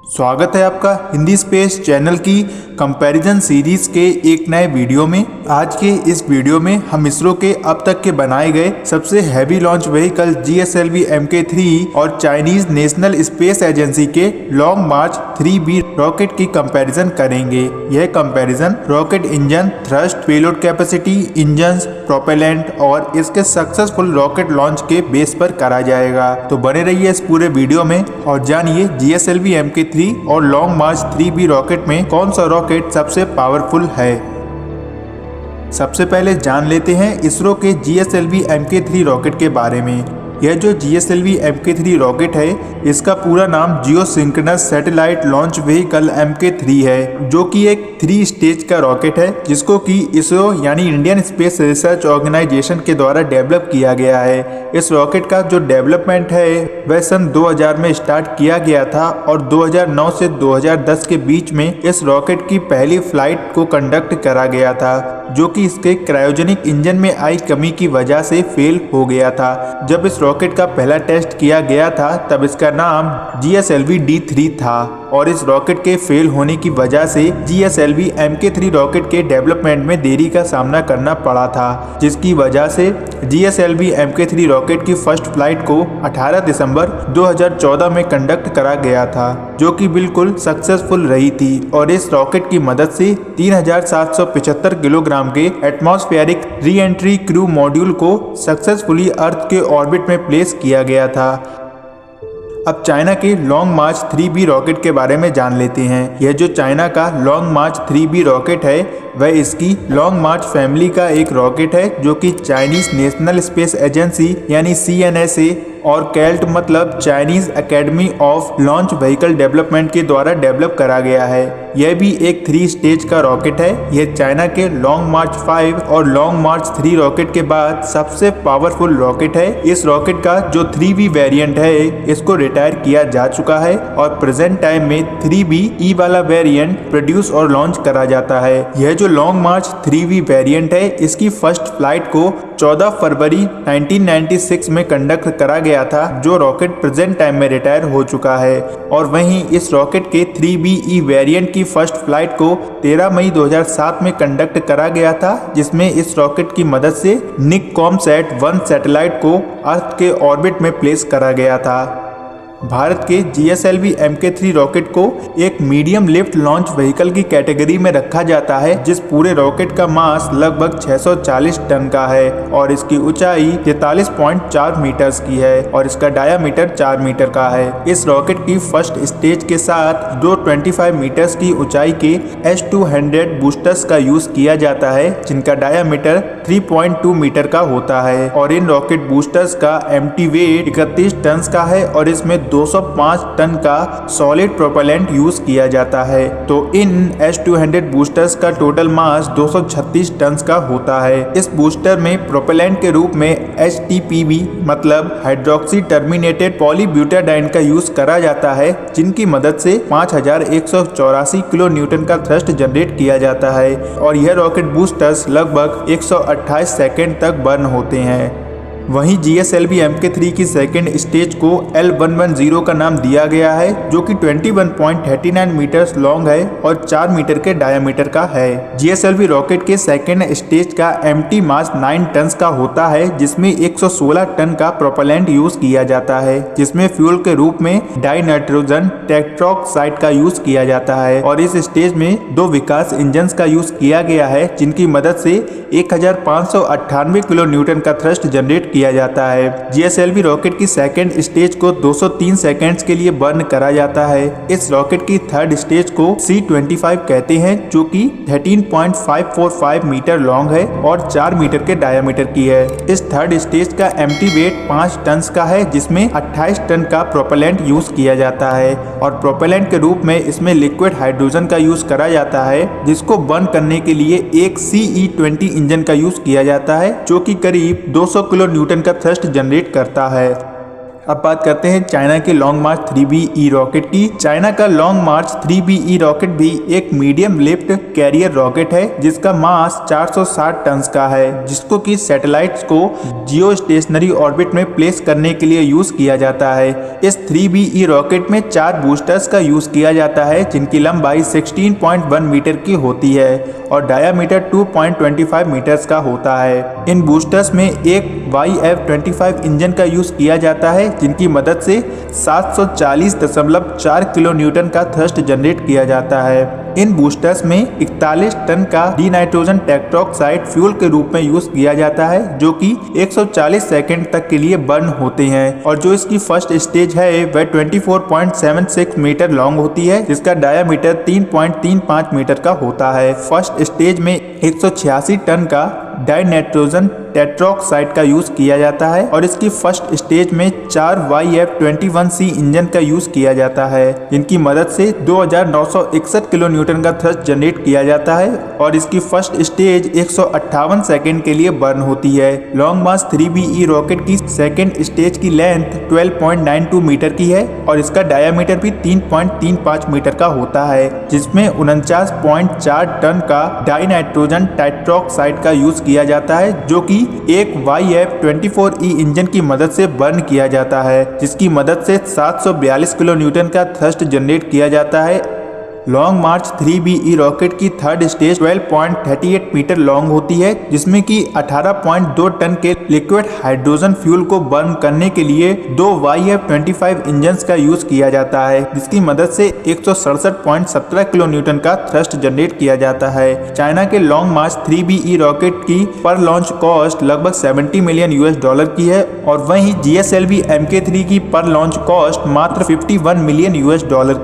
स्वागत है आपका हिंदी स्पेस चैनल की कंपैरिजन सीरीज के एक नए वीडियो में। आज के इस वीडियो में हम इसरो के अब तक के बनाए गए सबसे heavy launch vehicle GSLV Mk3 और चाइनीज नेशनल स्पेस एजेंसी के लॉन्ग मार्च 3B रॉकेट की कंपैरिजन करेंगे। यह comparison rocket engine, thrust, payload capacity, engine, propellant और इसके सक्सेसफुल रॉकेट लॉन्च के बेस पर करा जाएगा। तो बने रहिए इस पूरे वीडियो में और जानिए GSLV Mk3 और लॉन्ग मार्च 3B रॉकेट में कौन सा रॉकेट सबसे पावरफुल है। सबसे पहले जान लेते हैं इसरो के GSLV Mk3 रॉकेट के बारे में। यह जो GSLV Mk3 रॉकेट है, इसका पूरा नाम geo synchronous satellite launch vehicle Mk3 है, जो कि एक 3 स्टेज का रॉकेट है, जिसको कि इसरो यानी इंडियन स्पेस रिसर्च ऑर्गेनाइजेशन के द्वारा डेवलप किया गया है। इस रॉकेट का जो डेवलपमेंट है वह सन 2000 में स्टार्ट किया गया था और 2009 से 2010 के बीच में इस रॉकेट की पहली फ्लाइट को कंडक्ट करा गया था, जो कि इसके क्रायोजेनिक इंजन में आई कमी की वजह से फेल हो गया था। जब इस रॉकेट का पहला टेस्ट किया गया था तब इसका नाम GSLV D3 था और इस रॉकेट के फेल होने की वजह से GSLV Mk3 रॉकेट के डेवलपमेंट में देरी का सामना करना पड़ा था, जिसकी वजह से GSLV Mk3 रॉकेट की फर्स्ट फ्लाइट को 18 दिसंबर 2014 में कंडक्ट करा गया था, जो कि बिल्कुल सक्सेसफुल रही थी और इस रॉकेट की मदद से 3775 किलोग्राम के atmospheric re entry crew module को सक्सेसफुली अर्थ के ऑर्बिट में प्लेस किया गया था। अब चाइना के लॉन्ग मार्च 3B रॉकेट के बारे में जान लेते हैं। यह जो चाइना का लॉन्ग मार्च 3B रॉकेट है वह इसकी लॉन्ग मार्च फैमिली का एक रॉकेट है, जो कि चाइनीज नेशनल स्पेस एजेंसी यानी CNSA और कैल्ट मतलब Chinese academy of launch vehicle development के द्वारा डेवलप करा गया है। यह भी एक 3 स्टेज का रॉकेट है। यह चाइना के लॉन्ग मार्च 5 और लॉन्ग मार्च 3 रॉकेट के बाद सबसे पावरफुल रॉकेट है। इस रॉकेट का जो 3B वेरिएंट है इसको रिटायर किया जा चुका है और प्रेजेंट टाइम में 3BE वाला वेरिएंट प्रोड्यूस और लॉन्च करा जाता है। यह जो लॉन्ग मार्च 3B वेरिएंट है इसकी फर्स्ट फ्लाइट को 14 फरवरी 1996 में कंडक्ट करा गया था, जो रॉकेट प्रेजेंट टाइम में रिटायर हो चुका है। और वहीं इस रॉकेट के 3BE वेरिएंट की फर्स्ट फ्लाइट को 13 मई 2007 में कंडक्ट करा गया था, जिसमें इस रॉकेट की मदद से निककॉमसैट 1 सैटेलाइट को अर्थ के ऑर्बिट में प्लेस करा गया था। भारत के GSLV Mk3 रॉकेट को एक मीडियम लिफ्ट लॉन्च व्हीकल की कैटेगरी में रखा जाता है, जिस पूरे रॉकेट का मास लगभग 640 टन का है और इसकी ऊंचाई 43.4 मीटर्स की है और इसका डायामीटर 4 मीटर का है। इस रॉकेट की फर्स्ट स्टेज के साथ दो 25 मीटर्स की ऊंचाई के S200 बूस्टर्स का यूज किया जाता है, जिनका डायामीटर 3.2 मीटर का होता है और इन रॉकेट बूस्टर्स का एम्प्टी वेट 31 टन का है और इसमें 205 टन का सॉलिड प्रोपेलेंट यूज किया जाता है। तो इन S200 बूस्टर्स का टोटल मास 236 टन का होता है। इस बूस्टर में प्रोपेलेंट के रूप में HTPB मतलब हाइड्रोक्सी टर्मिनेटेड पॉलीब्यूटाडाइन का यूज करा जाता है, जिनकी मदद से 5184 किलो न्यूटन का थ्रस्ट जनरेट किया जाता है और यह रॉकेट बूस्टर्स लगभग 128 सेकेंड तक बर्न होते हैं। वहीं GSLV Mk3 की सेकेंड स्टेज को L110 का नाम दिया गया है, जो कि 21.39 मीटर्स लॉन्ग है और 4 मीटर के डायमीटर का है। GSLV रॉकेट के सेकेंड स्टेज का एम्प्टी मास 9 टन का होता है, जिसमें 116 टन का प्रोपेलेंट यूज किया जाता है, जिसमें फ्यूल के रूप में डाई नाइट्रोजन टेट्रोक्साइड का यूज किया जाता है और इस स्टेज में 2 विकास इंजन का यूज किया गया है, जिनकी मदद से 1598 किलो न्यूटन का थ्रस्ट जनरेट किया जाता है। GSLV रॉकेट की सेकेंड स्टेज को 203 सेकेंड्स के लिए बर्न करा जाता है। इस रॉकेट की थर्ड स्टेज को C25 कहते हैं, जो कि 13.545 मीटर लॉन्ग है और 4 मीटर के डायमीटर की है। इस थर्ड स्टेज का एम्प्टी वेट 5 टन का है, जिसमें 28 टन का प्रोपेलेंट यूज किया जाता है और प्रोपेलेंट के रूप में इसमें लिक्विड हाइड्रोजन का यूज करा जाता है, जिसको बर्न करने के लिए एक CE20 इंजन का यूज किया जाता है, जो कि करीब 200 किलो न्यूटन का थ्रस्ट जनरेट करता है। अब बात करते हैं चाइना के लॉन्ग मार्च 3BE रॉकेट की। चाइना का लॉन्ग मार्च 3BE रॉकेट भी एक मीडियम लिफ्ट कैरियर रॉकेट है जिसका मास 460 टन का है, जिसको कि सैटेलाइट्स को जियो स्टेशनरी ऑर्बिट में प्लेस करने के लिए यूज किया जाता है। इस 3BE रॉकेट में 4 बूस्टर्स का यूज किया जाता है जिनकी लंबाई 16.1 मीटर की होती है और डायामीटर 2.25 मीटर्स का होता है। इन बूस्टर्स में एक YF-25 इंजन का यूज किया जाता है जिनकी मदद से 740.4 किलो न्यूटन का थ्रस्ट जनरेट किया जाता है। इन बूस्टर्स में 41 टन का डीनाइट्रोजन टेट्रोक्साइड फ्यूल के रूप में यूज किया जाता है जो कि 140 सेकंड तक के लिए बर्न होते हैं और जो इसकी फर्स्ट स्टेज है वह 24.76 मीटर लॉन्ग होती है जिसका डायामीटर 3.35 मीटर का होता है। फर्स्ट स्टेज में 186 टन का डाइनाइट्रोजन टेट्रोक्साइड का यूज किया जाता है और इसकी फर्स्ट स्टेज में 4 YF-21C इंजन का यूज किया जाता है जिनकी मदद से 2961 किलो न्यूटन का थ्रस्ट जनरेट किया जाता है और इसकी फर्स्ट स्टेज 158 सेकंड के लिए बर्न होती है। लॉन्ग मार्च 3BE रॉकेट की सेकंड स्टेज की लेंथ 12.92 मीटर की है और इसका डायामीटर भी 3.35 मीटर का होता है जिसमें 49.4 टन का डाइनाइट्रोजन टेट्रोक्साइड का यूज किया जाता है जो कि एक YF-24E इंजन की मदद से बर्न किया जाता है जिसकी मदद से 742 किलो न्यूटन का थ्रस्ट जनरेट किया जाता है। लॉन्ग मार्च 3BE रॉकेट की थर्ड स्टेज 12.38 मीटर लॉन्ग होती है जिसमें कि 18.2 टन के लिक्विड हाइड्रोजन फ्यूल को बर्न करने के लिए 2 YF-25 इंजन्स का यूज किया जाता है जिसकी मदद से 167.17 किलो न्यूटन का थ्रस्ट जनरेट किया जाता है। चाइना के लॉन्ग मार्च 3BE रॉकेट की पर लॉन्च कॉस्ट लगभग $70 मिलियन की है और वहीं GSLV Mk3 की पर लॉन्च कॉस्ट मात्र $51 मिलियन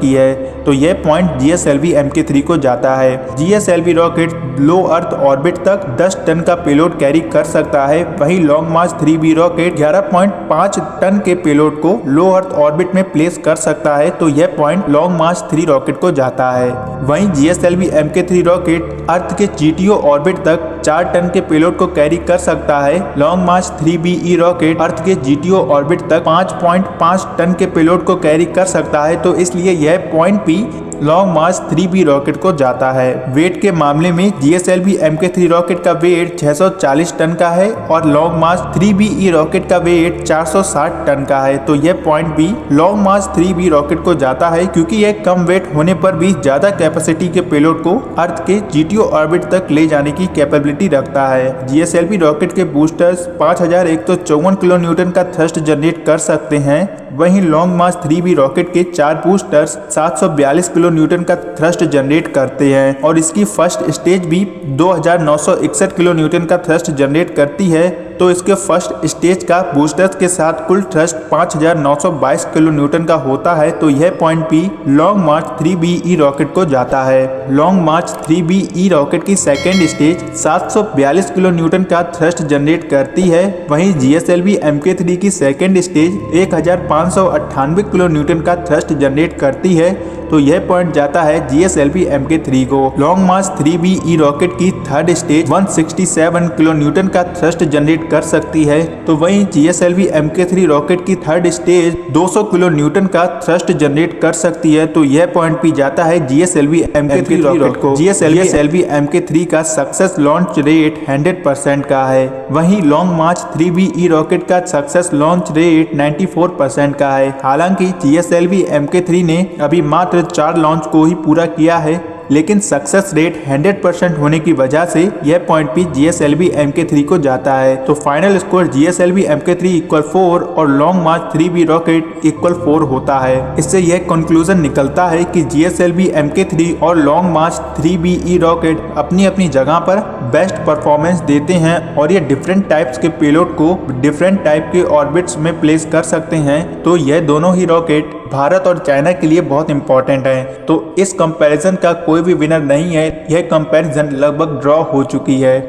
की है। तो यह पॉइंट GSLV Mk3 को जाता है। GSLV रॉकेट लो अर्थ ऑर्बिट तक 10 टन का पेलोड कैरी कर सकता है, वहीं लॉन्ग मार्च 3B रॉकेट 11.5 टन के पेलोड को लो अर्थ ऑर्बिट में प्लेस कर सकता है। तो यह पॉइंट लॉन्ग मार्च 3 रॉकेट को जाता है। वहीं GSLV Mk3 रॉकेट अर्थ के GTO ऑर्बिट तक 4 टन के पेलोड को कैरी कर सकता है। लॉन्ग मार्च 3BE रॉकेट अर्थ के GTO ऑर्बिट तक 5.5 टन के पेलोड को कैरी कर सकता है। तो इसलिए यह पॉइंट भी लॉन्ग मार्च 3B रॉकेट को जाता है। वेट के मामले में GSLV Mk3 रॉकेट का वेट 640 टन का है और लॉन्ग मार्च 3BE रॉकेट का वेट 460 टन का है। तो यह पॉइंट भी लॉन्ग मार्च 3B रॉकेट को जाता है क्योंकि यह कम वेट होने पर भी ज्यादा कैपेसिटी के पेलोड को अर्थ के GTO ऑर्बिट तक ले जाने की कैपेबिलिटी रखता है। GSLV रॉकेट के बूस्टर्स 5154 किलो न्यूटन का थ्रस्ट जनरेट कर सकते हैं। वहीं लॉन्ग मार्च 3B रॉकेट के 4 बूस्टर्स 742 किलो न्यूटन का थ्रस्ट जनरेट करते हैं और इसकी फर्स्ट स्टेज भी 2961 किलो न्यूटन का थ्रस्ट जनरेट करती है। तो इसके फर्स्ट स्टेज का बूस्टर्स के साथ कुल थ्रस्ट 5922 किलो न्यूटन का होता है। तो यह पॉइंट भी लॉन्ग मार्च 3BE रॉकेट को जाता है। लॉन्ग मार्च 3BE रॉकेट की सेकेंड स्टेज 742 किलो न्यूटन का थ्रस्ट जनरेट करती है। वहीं GSLV Mk3 की सेकेंड स्टेज 1598 किलो न्यूटन का थ्रस्ट जनरेट करती है। तो यह पॉइंट जाता है GSLV Mk3 को। लॉन्ग मार्च 3BE रॉकेट की थर्ड स्टेज 167 किलो न्यूटन का थ्रस्ट जनरेट कर सकती है। तो वहीं GSLV Mk3 रॉकेट की थर्ड स्टेज 200 किलो न्यूटन का थ्रस्ट जनरेट कर सकती है। तो यह पॉइंट भी जाता है GSLV Mk3 रॉकेट को। GSLV Mk3 का सक्सेस लॉन्च रेट 100% का है। वहीं लॉन्ग मार्च 3BE रॉकेट का सक्सेस लॉन्च रेट 94% का है। हालांकि GSLV Mk3 ने अभी मात्र 4 लॉन्च को ही पूरा किया है, लेकिन सक्सेस रेट 100% होने की वजह से यह पॉइंट भी GSLV Mk3 को जाता है। तो फाइनल स्कोर GSLV Mk3 = 4 और लॉन्ग मार्च 3B रॉकेट = 4 होता है। इससे यह कंक्लूजन निकलता है कि GSLV Mk3 और लॉन्ग मार्च 3BE रॉकेट अपनी अपनी जगह पर बेस्ट परफॉर्मेंस देते हैं और ये डिफरेंट टाइप्स के पेलोड को डिफरेंट टाइप के ऑर्बिट्स में प्लेस कर सकते हैं। तो यह दोनों ही रॉकेट भारत और चाइना के लिए बहुत इंपॉर्टेंट है। तो इस कंपैरिजन का कोई भी विनर नहीं है, यह कंपैरिजन लगभग ड्रॉ हो चुकी है।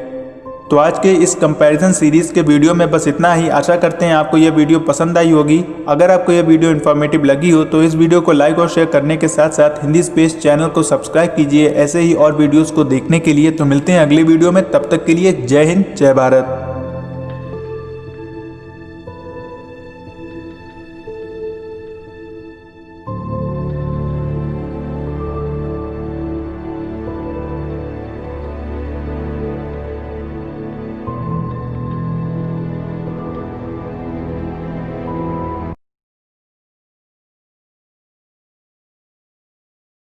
तो आज के इस कंपैरिजन सीरीज के वीडियो में बस इतना ही। आशा करते हैं आपको यह वीडियो पसंद आई होगी। अगर आपको यह वीडियो इन्फॉर्मेटिव लगी हो तो इस वीडियो को लाइक और शेयर करने के साथ साथ हिंदी स्पेस चैनल को सब्सक्राइब कीजिए ऐसे ही और वीडियोस को देखने के लिए। तो मिलते हैं अगले वीडियो में, तब तक के लिए जय हिंद जय भारत।